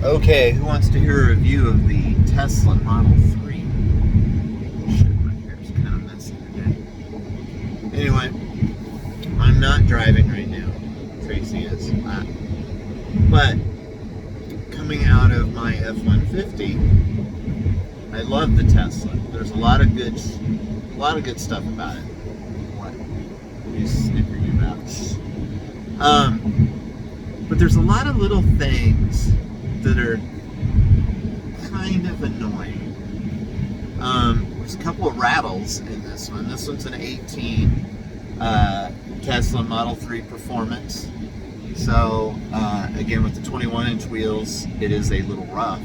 Okay, who wants to hear a review of the Tesla Model 3? Shit, my hair's kind of messy today. Anyway, I'm not driving right now. Tracy is. But coming out of my F-150, I love the Tesla. There's a lot of good stuff about it. What are you snickering about? But there's a lot of little things that are kind of annoying. There's a couple of rattles in this one. This one's an 18 Tesla Model 3 Performance. So, again, with the 21-inch wheels, it is a little rough.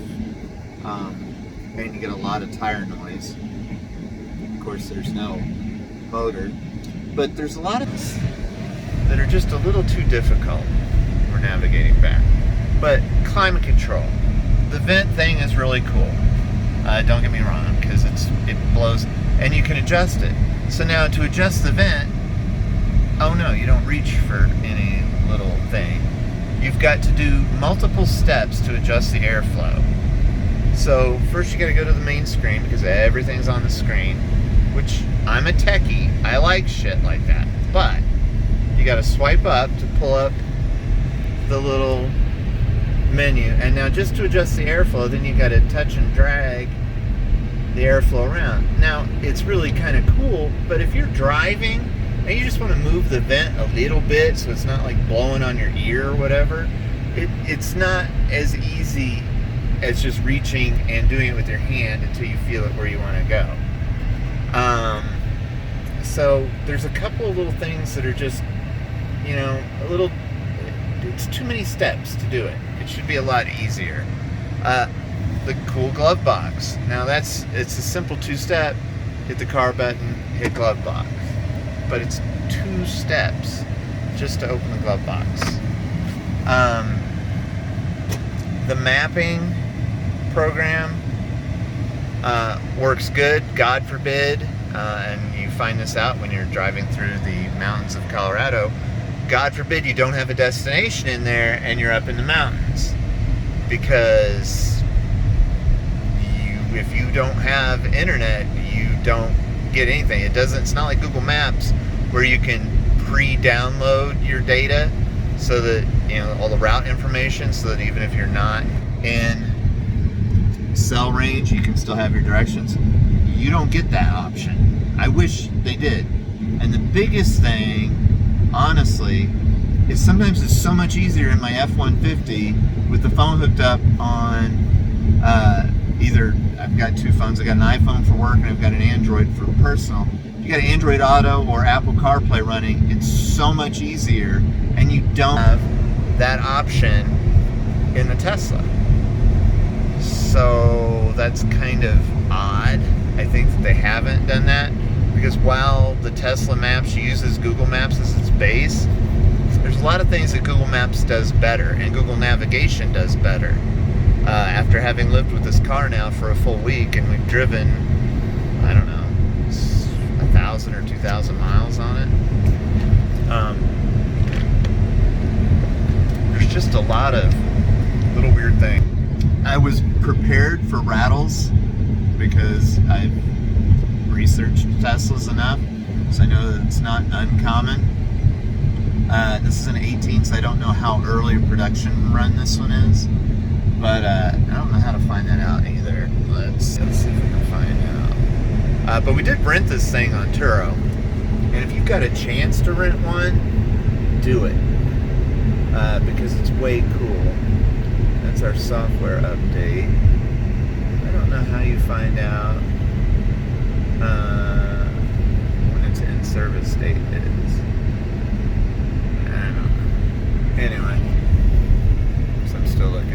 And you get a lot of tire noise. Of course, there's no motor. But there's a lot of that are just a little too difficult for navigating back. But climate control. The vent thing is really cool. Don't get me wrong, because it blows, and you can adjust it. So now to adjust the vent, oh no, you don't reach for any little thing. You've got to do multiple steps to adjust the airflow. So first you got to go to the main screen because everything's on the screen, which I'm a techie. I like shit like that. But you got to swipe up to pull up the little menu, and now just to adjust the airflow, then you got to touch and drag the airflow around. Now it's really kind of cool, but if you're driving and you just want to move the vent a little bit so it's not like blowing on your ear or whatever, it's not as easy as just reaching and doing it with your hand until you feel it where you want to go. So there's a couple of little things that are just, it's too many steps to do it. It should be a lot easier. The cool glove box. Now it's a simple two-step, hit the car button, hit glove box. But it's 2 steps just to open the glove box. The mapping program works good, God forbid, and you find this out when you're driving through the mountains of Colorado. God forbid you don't have a destination in there and you're up in the mountains, because if you don't have internet, you don't get anything. It's not like Google Maps where you can pre-download your data so that all the route information, so that even if you're not in cell range, you can still have your directions. You don't get that option. I wish they did. And the biggest thing, honestly, is sometimes it's so much easier in my F-150 with the phone hooked up on either, I've got 2 phones. I've got an iPhone for work and I've got an Android for personal. If you got Android Auto or Apple CarPlay running, it's so much easier, and you don't have that option in the Tesla. So that's kind of odd. I think that they haven't done that, because while the Tesla Maps uses Google Maps as its base, there's a lot of things that Google Maps does better and Google Navigation does better. After having lived with this car now for a full week, and we've driven, I don't know, 1,000 or 2,000 miles on it, there's just a lot of little weird things. I was prepared for rattles because I've researched Teslas enough, so I know that it's not uncommon. This is an 18, so I don't know how early a production run this one is, but I don't know how to find that out either. Let's see if we can find out. But we did rent this thing on Turo, and if you've got a chance to rent one, do it, because it's way cool. That's our software update. I don't know how you find out when its in-service date is. I don't know. Anyway, so I'm still looking.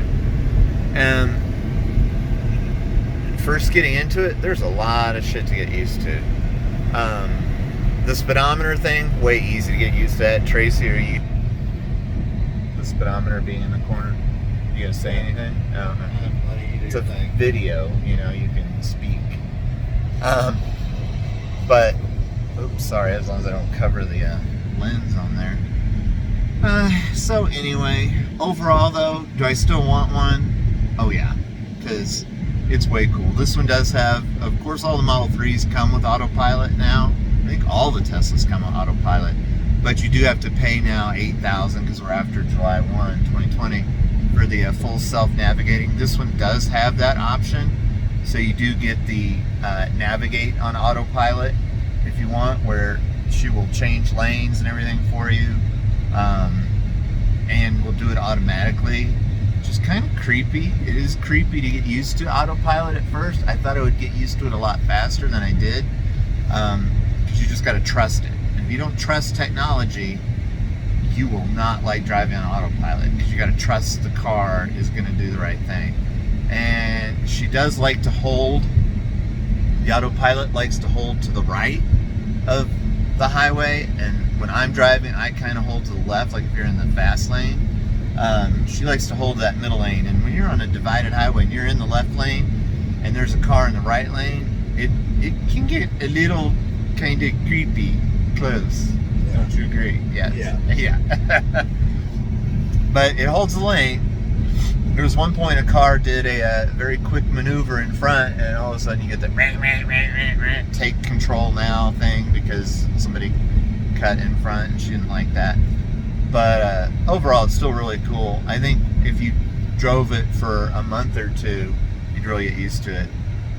First getting into it, there's a lot of shit to get used to. The speedometer thing, way easy to get used to that. Tracy, are you... The speedometer being in the corner. You gonna say anything? I don't know. It's a video, you can speak. But, oops, sorry, as long as I don't cover the lens on there. So anyway, overall though, do I still want one? Oh yeah, because it's way cool. This one does have, of course, all the Model 3s come with Autopilot now. I think all the Teslas come with Autopilot. But you do have to pay now $8,000 because we're after July 1, 2020 for the full self-navigating. This one does have that option. So you do get the navigate on Autopilot if you want, where she will change lanes and everything for you. And will do it automatically, which is kind of creepy. It is creepy to get used to Autopilot at first. I thought I would get used to it a lot faster than I did, because you just got to trust it. And if you don't trust technology, you will not like driving on Autopilot, because you got to trust the car is going to do the right thing. And she does like to hold, the Autopilot likes to hold to the right of the highway, and when I'm driving, I kind of hold to the left, like if you're in the fast lane. She likes to hold that middle lane, and when you're on a divided highway and you're in the left lane and there's a car in the right lane, it can get a little kind of creepy close. Yeah. Don't you agree? Yes. Yeah. But it holds the lane. There was one point a car did a very quick maneuver in front, and all of a sudden you get the take control now thing because somebody cut in front and she didn't like that. But overall, it's still really cool. I think if you drove it for a month or two, you'd really get used to it.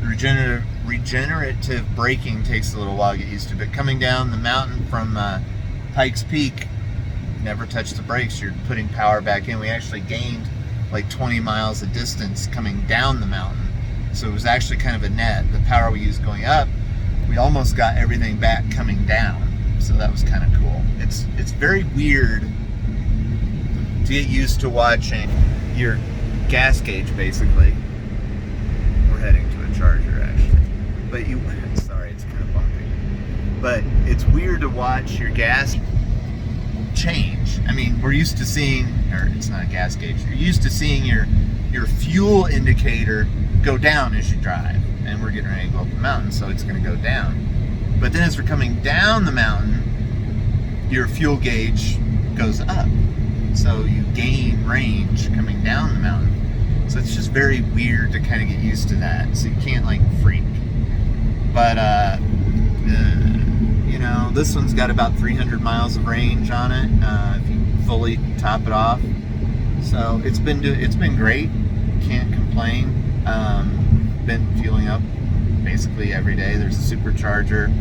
The regenerative braking takes a little while to get used to, but coming down the mountain from Pikes Peak, never touch the brakes. You're putting power back in. We actually gained like 20 miles of distance coming down the mountain, so it was actually kind of a net. The power we used going up, we almost got everything back coming down, so that was kind of cool. It's very weird to get used to watching your gas gauge. Basically, we're heading to a charger actually, but sorry, it's kind of bumpy, but it's weird to watch your gas change. I mean, we're used to seeing, or it's not a gas gauge, you're used to seeing your fuel indicator go down as you drive, and we're getting ready to go up the mountain, so it's going to go down. But then as we're coming down the mountain, your fuel gauge goes up, so you gain range coming down the mountain. So it's just very weird to kind of get used to that, so you can't like freak. But you know, this one's got about 300 miles of range on it if you fully top it off. So it's been great. Can't complain. Been fueling up basically every day. There's a supercharger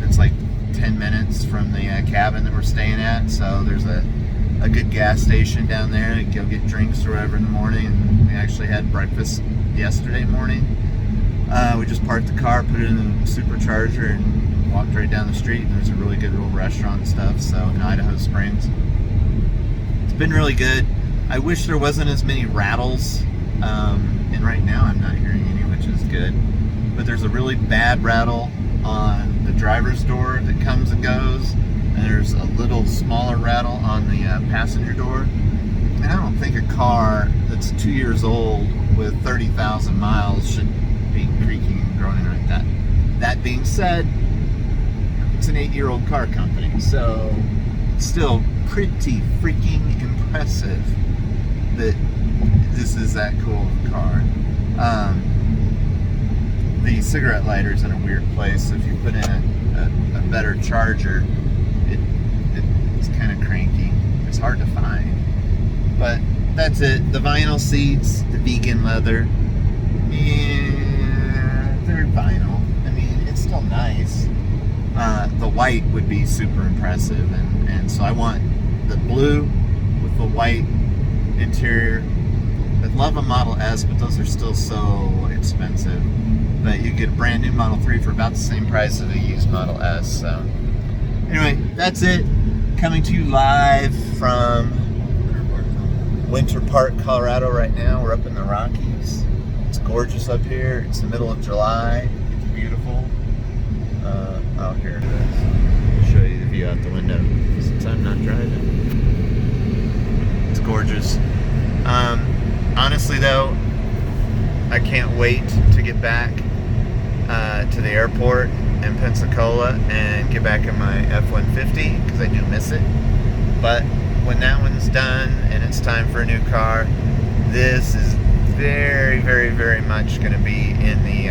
that's like 10 minutes from the cabin that we're staying at. So there's a good gas station down there. You can go get drinks or whatever in the morning. And we actually had breakfast yesterday morning. We just parked the car, put it in the supercharger, and walked right down the street, and there's a really good little restaurant and stuff, so in Idaho Springs. It's been really good. I wish there wasn't as many rattles, and right now I'm not hearing any, which is good. But there's a really bad rattle on the driver's door that comes and goes, and there's a little smaller rattle on the passenger door. And I don't think a car that's 2 years old with 30,000 miles should be creaking and groaning like that. That being said, it's an 8-year-old car company, so it's still pretty freaking impressive that this is that cool of a car. The cigarette lighter's in a weird place, so if you put in a better charger, it's kind of cranky. It's hard to find. But that's it. The vinyl seats, the vegan leather, yeah, they're vinyl. I mean, it's still nice. The white would be super impressive, and so I want the blue with the white interior. I'd love a Model S, but those are still so expensive. But you get a brand new Model 3 for about the same price as a used Model S. So anyway, that's it. Coming to you live from Winter Park, Colorado right now. We're up in the Rockies. It's gorgeous up here. It's the middle of July. It's beautiful. Oh, here it is. I'll show you the view out the window since I'm not driving. It's gorgeous. Honestly though, I can't wait to get back to the airport in Pensacola and get back in my F-150 because I do miss it. But when that one's done and it's time for a new car, this is very very, very, very much going to be in the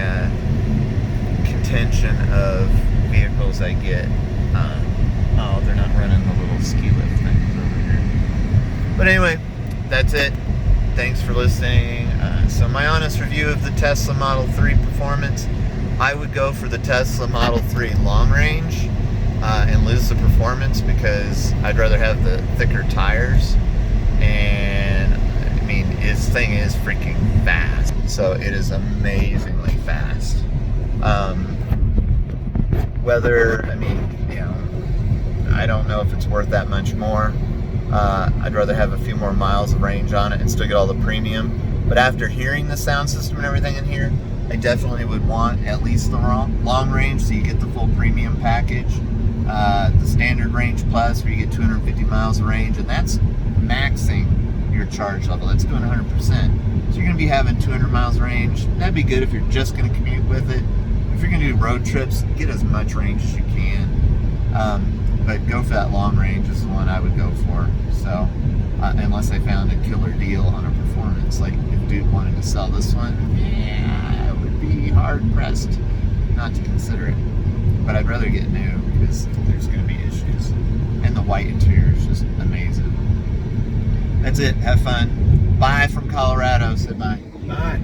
contention of vehicles I get. Oh, they're not running the little ski lift things over here. But anyway, that's it. Thanks for listening. So my honest review of the Tesla Model 3 performance, I would go for the Tesla Model 3 long range and lose the performance because I'd rather have the thicker tires. And I mean, this thing is freaking fast. So it is amazingly fast. Whether, I mean, you know, I don't know if it's worth that much more. I'd rather have a few more miles of range on it and still get all the premium. But after hearing the sound system and everything in here, I definitely would want at least the long range so you get the full premium package. The standard range plus where you get 250 miles of range, and that's maxing your charge level. That's doing 100%. So you're going to be having 200 miles of range. That'd be good if you're just going to commute with it. If you're going to do road trips, get as much range as you can. But go for that long range is the one I would go for. So, unless I found a killer deal on a performance, like if dude wanted to sell this one, yeah, I would be hard pressed not to consider it. But I'd rather get new because there's going to be issues. And the white interior is just amazing. That's it. Have fun. Bye from Colorado. Say bye. Bye.